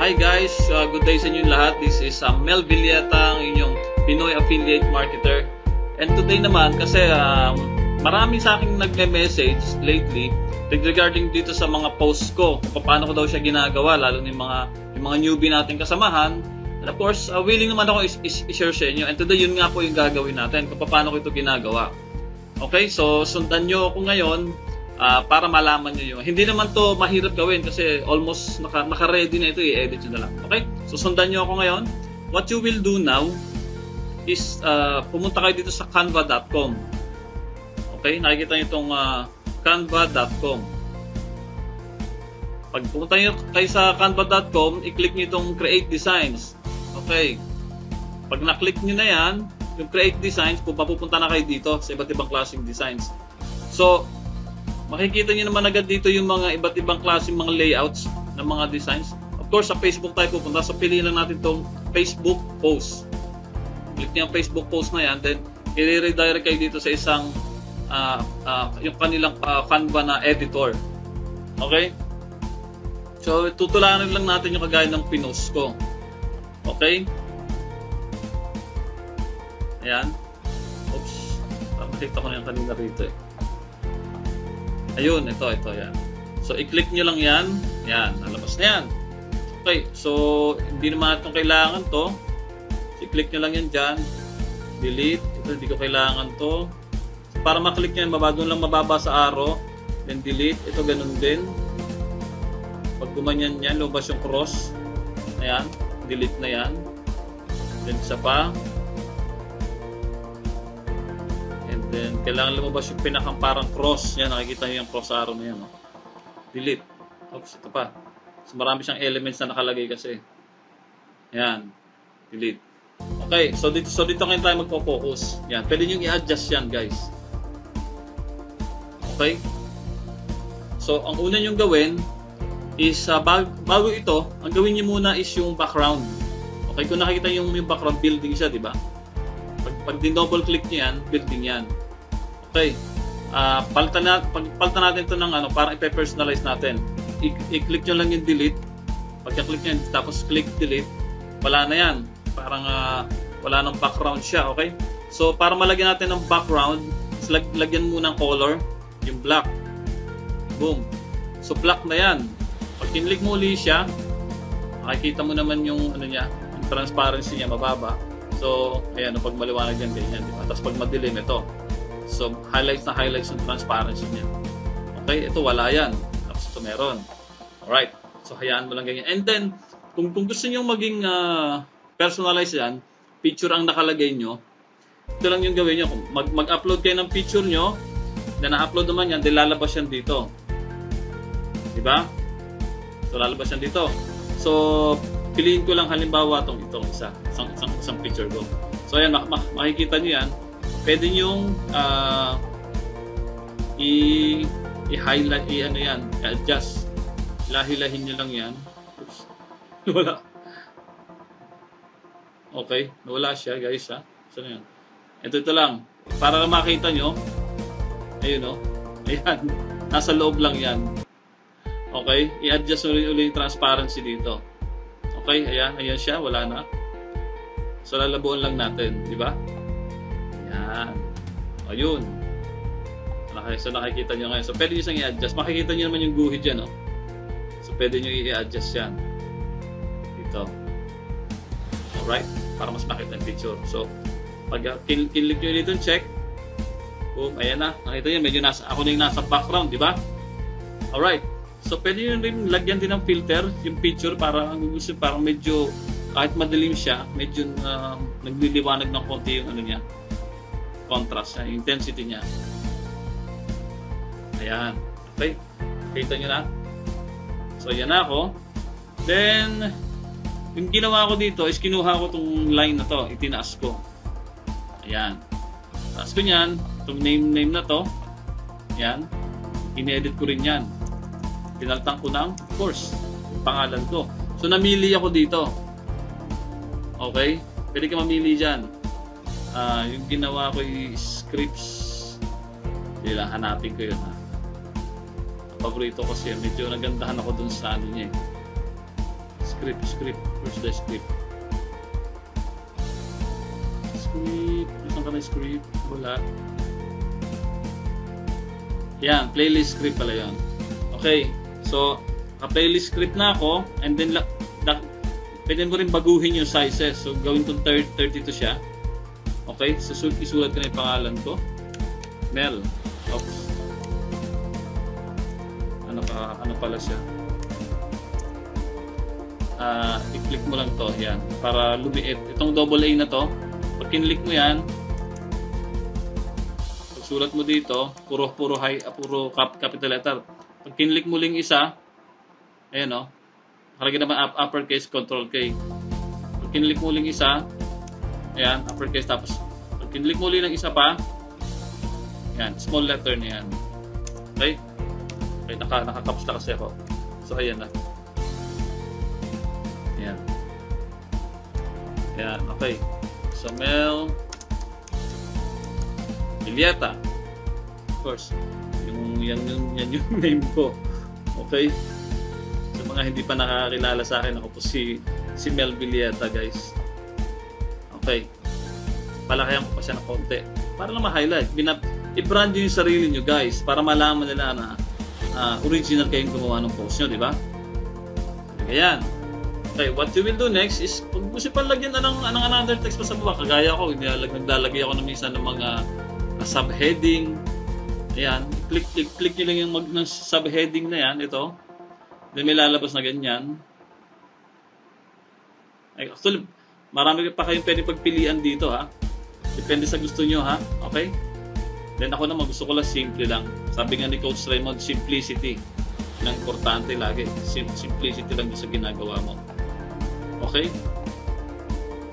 Hi guys, good day sa inyo lahat. This is Mel Villeta, ang inyong Pinoy Affiliate Marketer. And today naman, kasi marami sa akin nagme-message lately regarding dito sa mga posts ko, kung paano ko daw siya ginagawa, lalo na yung mga newbie nating kasamahan. And of course, willing naman ako i-share sa inyo. And today, yun nga po yung gagawin natin, kung paano ko ito ginagawa. Okay, so sundan nyo ako ngayon para malaman nyo yung. Hindi naman to mahirap gawin kasi almost naka-ready na ito, i-edit nyo na lang. Okay, so sundan nyo ako ngayon. What you will do now is pumunta kayo dito sa canva.com. Okay, nakikita nyo itong canva.com. Pag pumunta nyo kayo sa canva.com, i-click nyo itong create designs. Okay, pag na-click nyo na yan, yung create designs, pupunta na kayo dito sa iba't ibang klaseng designs. So, makikita nyo naman agad dito yung mga iba't ibang klaseng mga layouts ng mga designs. Of course, sa Facebook tayo pupunta. So, piliin lang natin itong Facebook post. Click nyo yung Facebook post na yan. Then, i-redirect kayo dito sa isang yung kanilang Canva na editor. Okay? So, tutularan lang natin yung kagaya ng pinost ko. Okay? Ayan. Oops. Makikita ko na yung kanina rito eh. Ayun, ito, yan. So, i-click nyo lang yan. Yan, nalabas na yan. Okay, so, hindi naman itong kailangan to. So, i-click nyo lang yan dyan. Delete. Ito, hindi ko kailangan to. So, para maklik nyo yan, doon lang mababa sa arrow. Then, delete. Ito, ganun din. Pag gumanyan yan, lumabas yung cross. Ayan, delete na yan. Then, isa pa. Then, kailangan lumabas yung pinakang parang cross. Yan, nakikita nyo yung cross arrow na yan. Oh. Delete. Oops, ito pa. So, marami siyang elements na nakalagay kasi. Yan. Delete. Okay, so dito ngayon tayo magpo-focus. Yan, pwede nyo i-adjust yan, guys. Okay? So, ang una nyo gawin is, bago ito, ang gawin nyo muna is yung background. Okay, kung nakikita yung background, building siya, di ba? Pag din-double click nyo yan, building yan. Okay. Palitan natin ito ng para i-personalize natin. I-click nyo lang yung delete. Pagka-click nyo, tapos click delete, wala na yan. Parang wala nang background siya. Okay. So, para malagyan natin ng background, lagyan muna ng color, yung black. Boom. So, black na yan. Pag kinlik mo uli siya, makikita mo naman yung niya, yung transparency niya mababa. So, ayan, pag maliwanag yan, ganyan, di ba? Tapos pag madilim, ito. So, highlights yung transparency niya. Okay, ito wala yan. Tapos ito meron. Alright. So, hayaan mo lang ganyan. And then, kung gusto nyo maging personalize yan, picture ang nakalagay nyo, ito lang yung gawin nyo. Mag-upload kayo ng picture nyo, then na-upload naman yan, then lalabas yan dito. Di ba? So, lalabas yan dito. So, piliin ko lang halimbawa itong isang picture ko. So ayan, makikita nyo yan. Pwede nyong i-highlight, i-adjust. Lahi-lahin nyo lang yan. Oops. Wala. Okay, wala siya guys ha. So yan. Ito lang. Para makita nyo. Ayun o. Ayan. Nasa loob lang yan. Okay, i-adjust ulit yung transparency dito. Okay, ayan siya, wala na. So, lalabuan lang natin, di ba? Ayan. Ayun. So, nakikita nyo ngayon. So, pwede nyo siyang i-adjust. Makikita nyo naman yung guhit dyan, no? So, pwede nyo i-adjust yan. Dito. Alright? Para mas makita yung picture. So, pag kinlik nyo dito, check. Boom, ayan na. Nakita nyo, medyo ako na yung nasa background, di ba? Alright. So, pwede nyo rin lagyan din ng filter, yung picture, para parang medyo, kahit madilim siya, medyo nagliliwanag ng konti yung niya, contrast niya, intensity niya. Ayan. Okay. Kita nyo na. So, ayan na ako. Then, yung ginawa ko dito is kinuha ko itong line na to, itinaas ko. Ayan. Taas ko yan, itong name na to. Ayan. In-edit ko rin yan. Pinaltang ko ng, of course, yung pangalan ko. So, namili ako dito. Okay? Pwede ka mamili dyan. Yung ginawa ko yung scripts. Hindi lang, hanapin ko yun. Paborito ko siya. Medyo nagandahan ako dun sa ano niya. Script. Where's the script? Saan ka na script? Wala. Yan, playlist script pala yan. Okay, so playlist script na ako, and then pwede mo rin baguhin yung sizes. So gawin itong 32 siya. Okay, so isulat ko na yung pangalan ko. Mel. Oops. Ano pala siya? I-click mo lang to, yan, para lumiit. Itong double A na to, pag kinlik mo yan, pagsulat mo dito, puro capital letter. Pag kinlik mo lang isa, ayan o, nakalagay naman uppercase, control K. Pag kinlik mo lang isa, ayan, uppercase, tapos pag kinlik mo lang isa pa, ayan, small letter na yan. Okay? Okay, nakacaps na kasi ako. So, ayan na. Ayan. Ayan, okay. So, Mel Villeta. Of course. Yan yung name ko. Okay? Sa mga hindi pa nakakilala sa akin, ako po si Mel Villeta, guys. Okay. Palakayan ko pa siya ng konti. Para lang ma-highlight. I-brand nyo yung sarili nyo, guys. Para malaman nila na original kayong gumawa ng post nyo, di ba? Ayan. Okay, what you will do next is, kung gusto pa lagyan na ng another text pa sa baba, kagaya ko, naglalagay ako na minsan ng mga subheading. Ayan, click nyo lang yung ng subheading na yan, ito. Then may lalabas na ganyan. Ay, actually, marami pa kayong pwede pagpilian dito, ha. Depende sa gusto nyo, ha. Okay? Then ako naman, gusto ko lang simple lang. Sabi nga ni Coach Raymond, simplicity. Ang importante lagi. Simplicity lang sa ginagawa mo. Okay?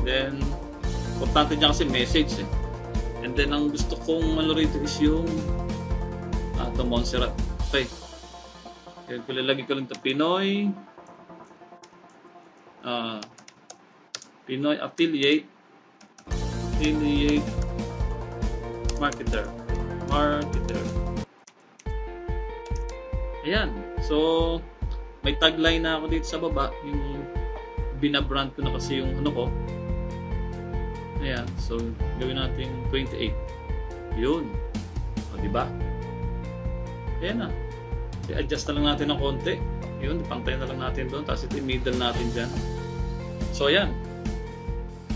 Then, importante dyan kasi message eh. And then, ang gusto kong ano rito is yung ito, Montserrat. Okay. Kaya kulalagay ko lang ito. Pinoy affiliate marketer. Ayan. So, may tagline na ako dito sa baba. Yung binabrand ko na kasi yung ano ko. Ayan. So, gawin natin 28. Yun. O, diba? Ayan na. I-adjust na lang natin ng konti. Yun. Ipantay na lang natin doon. Tapos ito yung middle natin dyan. So, ayan.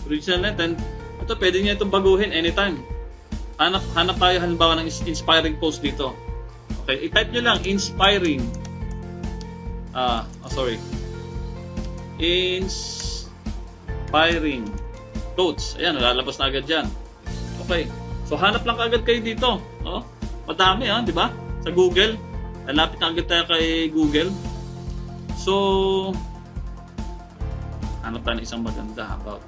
Original natin. Ito, pwede nyo itong baguhin anytime. Hanap tayo halimbawa ng inspiring post dito. Okay, i-type nyo lang inspiring. Inspiring quotes. Ayan, lalabas na agad dyan. Okay, so hanap lang agad kayo dito. Oh, madami di ba? Sa Google. Lalapit na agad tayo kay Google. So, hanap tayo ng isang maganda about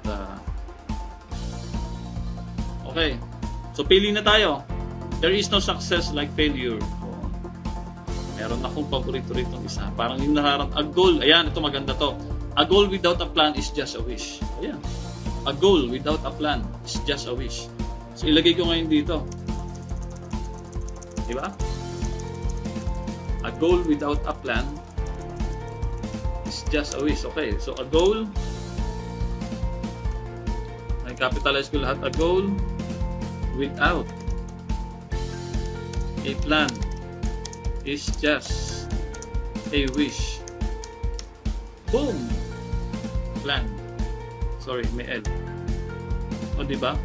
okay. So, pili na tayo. There is no success like failure. Meron akong paborito rito isa. Parang yung a goal. Ayan, ito maganda to. A goal without a plan is just a wish. Ayan. A goal without a plan is just a wish. So, ilagay ko ngayon dito. Diba? A goal without a plan is just a wish. Okay, so a goal. Ay, capitalize ko lahat. A goal without a plan is just a wish. Boom! Plan. Sorry, may L. O, diba?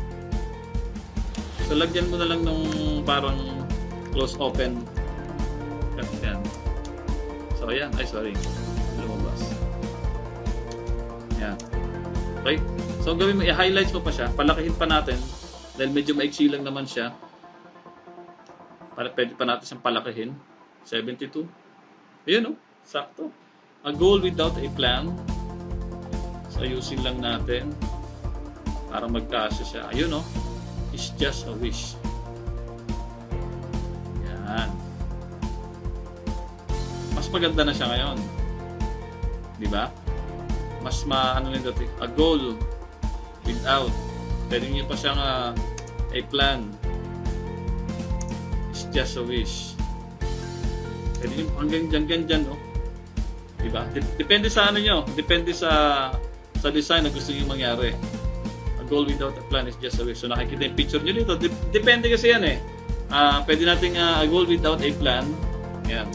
So, lagyan mo na lang nung parang close open. Yan. So, ayan. Ay, sorry. Lumabas. Yan. Okay? So, gawin mo, i-highlights mo pa siya. Palakihin pa natin. Dahil medyo maiksi lang naman siya. Pwede pa natin siyang palakihin. 72. Ayun, sakto. A goal without a plan. So, ayusin lang natin. Para magkasya siya. Ayun, is just a wish. Yan. Mas maganda na siya ngayon. Diba? Mas ano rin dati. A goal without. Pwede nyo pa siyang a plan. It's just a wish. Pwede nyo hanggang dyan, Diba? Depende sa ano nyo. Depende sa design na gusto nyo mangyari. A goal without a plan is just a wish. So nakikita yung picture nyo dito. Depende kasi yan eh. Pwede nating a goal without a plan. Yan.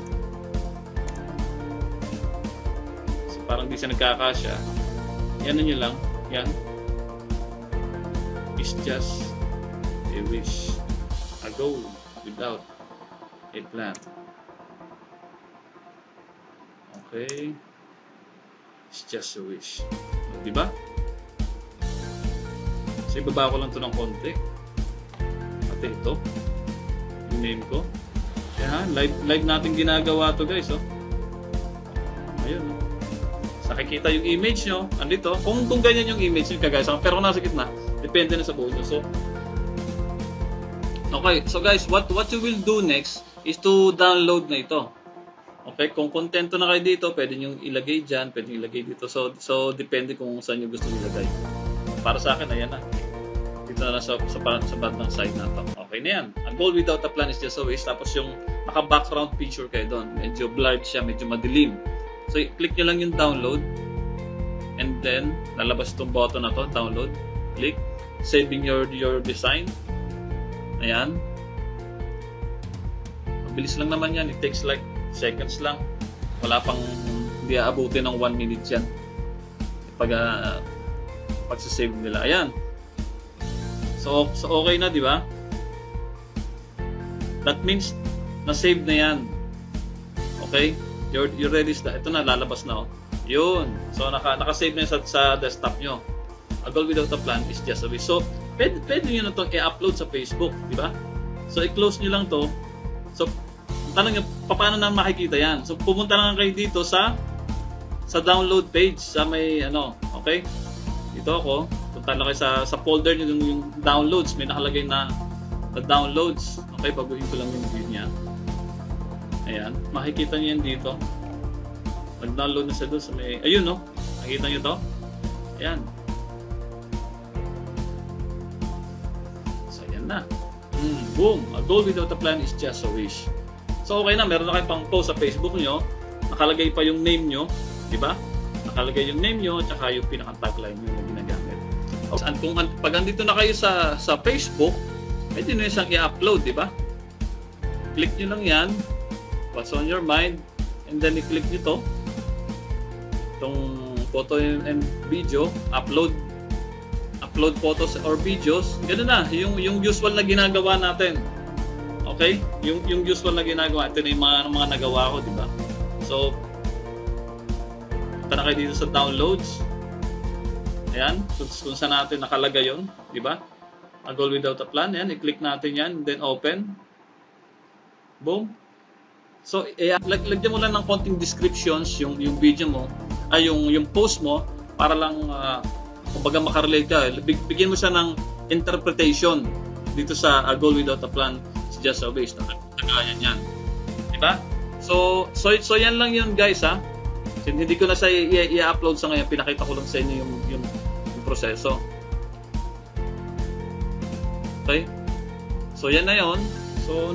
So parang di siya nagkakasya. Yan nyo lang. Yan. It's just a wish. A goal without a plan. Okay. It's just a wish. Diba? So, ibaba ko lang ito ng konti. At ito. Yung name ko. Yan. Live natin ginagawa to guys. Oh. Ayun. Oh. So, nakikita yung image nyo. Andito. Kung ganyan yung image nyo guys. Pero kung nasa gitna, depende na sa buo nyo. So, okay. So guys, what you will do next is to download na ito. Okay, kung kontento na kayo dito, pwede nyo ilagay dyan, pwede nyo ilagay dito. So depende kung saan nyo gusto nyo ilagay. Para sa akin, ayan na. Dito na lang sa bandang side na to. Okay na yan. A goal without a plan is just a wish. Tapos yung naka-background picture kayo doon. Medyo blurred siya, medyo madilim. So click nyo lang yung download. And then, lalabas itong button na to, download. Click. Saving your design. Ayan. Mabilis lang naman yan. It takes like seconds lang. Wala pang hindi aabutin ng 1 minute yan pag-save nila. Ayan. So okay na, di ba? That means na-save na yan. Okay? You're ready. Ito na, lalabas na. Oh. Yun. So naka-save na yan sa desktop nyo. A goal without a plan is just a wish. So pwede nyo na itong i-upload sa Facebook. Di ba? So i-close nyo lang to. So tanong nyo, paano na makikita yan? So, pumunta lang kayo dito sa download page, sa may ano, okay? Dito ako, punta lang kayo sa folder nyo yung downloads, may nakalagay na downloads. Okay, baguhin ko lang yung view niya. Ayan, makikita nyo yan dito. Mag-download na siya doon sa may, ayun no, nakikita nyo to? Ayan. So, ayan na. Boom! A goal without a plan is just a wish. So okay na, meron na kayo pang post sa Facebook nyo, nakalagay pa yung name nyo, di ba? Nakalagay yung name nyo, tsaka yung pinaka-tagline nyo na ginagamit. Okay. Kung pag andito na kayo sa Facebook, pwede nyo siyang i-upload, di ba? Click nyo lang yan, what's on your mind, and then i-click nyo to, itong photo and video, upload photos or videos, gano'n na, yung usual na ginagawa natin. Okay? Yung usual na ginagawa, ito na yung mga nagawa ko, di ba? So, punta na kayo dito sa downloads. Ayan, kung saan natin nakalagay yun, di ba? A goal without a plan, ayan, i-click natin yan, then open. Boom. So, lagyan mo lang ng konting descriptions yung video mo, ay yung post mo, para lang, kumbaga makarelate ka. Bigyan mo siya ng interpretation dito sa A Goal Without a Plan is Just a Wish. Nagayan yan. Diba? So yan lang yun guys ha. Hindi ko na sa i-upload sa ngayon. Pinakita ko lang sa inyo yung proseso. Okay? So yan na yun. So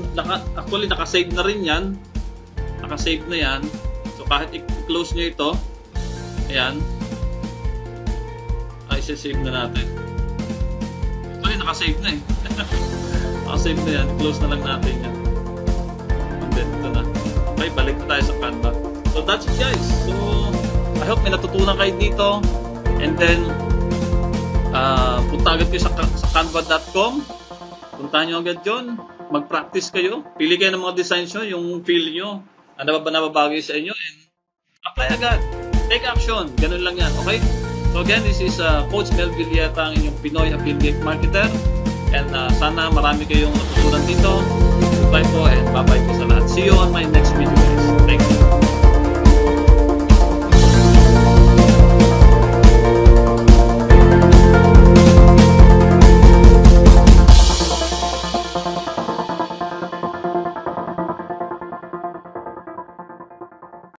actually nakasave na rin yan. Nakasave na yan. So kahit i-close nyo ito, ayan, ay save na natin. Ito ay nakasave na eh. Nakasave na yan. Close na lang natin yan. And then ito na. Okay, balik na tayo sa Canva. So that's it guys. So I hope may natutunan kayo dito. And then punta agad kayo sa canva.com. Puntahan nyo agad yun. Mag-practice kayo. Pili kayo ng mga designs nyo, yung feel nyo. Ano ba nababagay sa inyo? And apply agad. Take action. Ganun lang yan. Okay? So again, this is Coach Mel Villeta, ang inyong Pinoy Affiliate Marketer. And sana marami kayong natutunan dito. Goodbye po and bye-bye po sa lahat. See you on my next video guys. Thank you.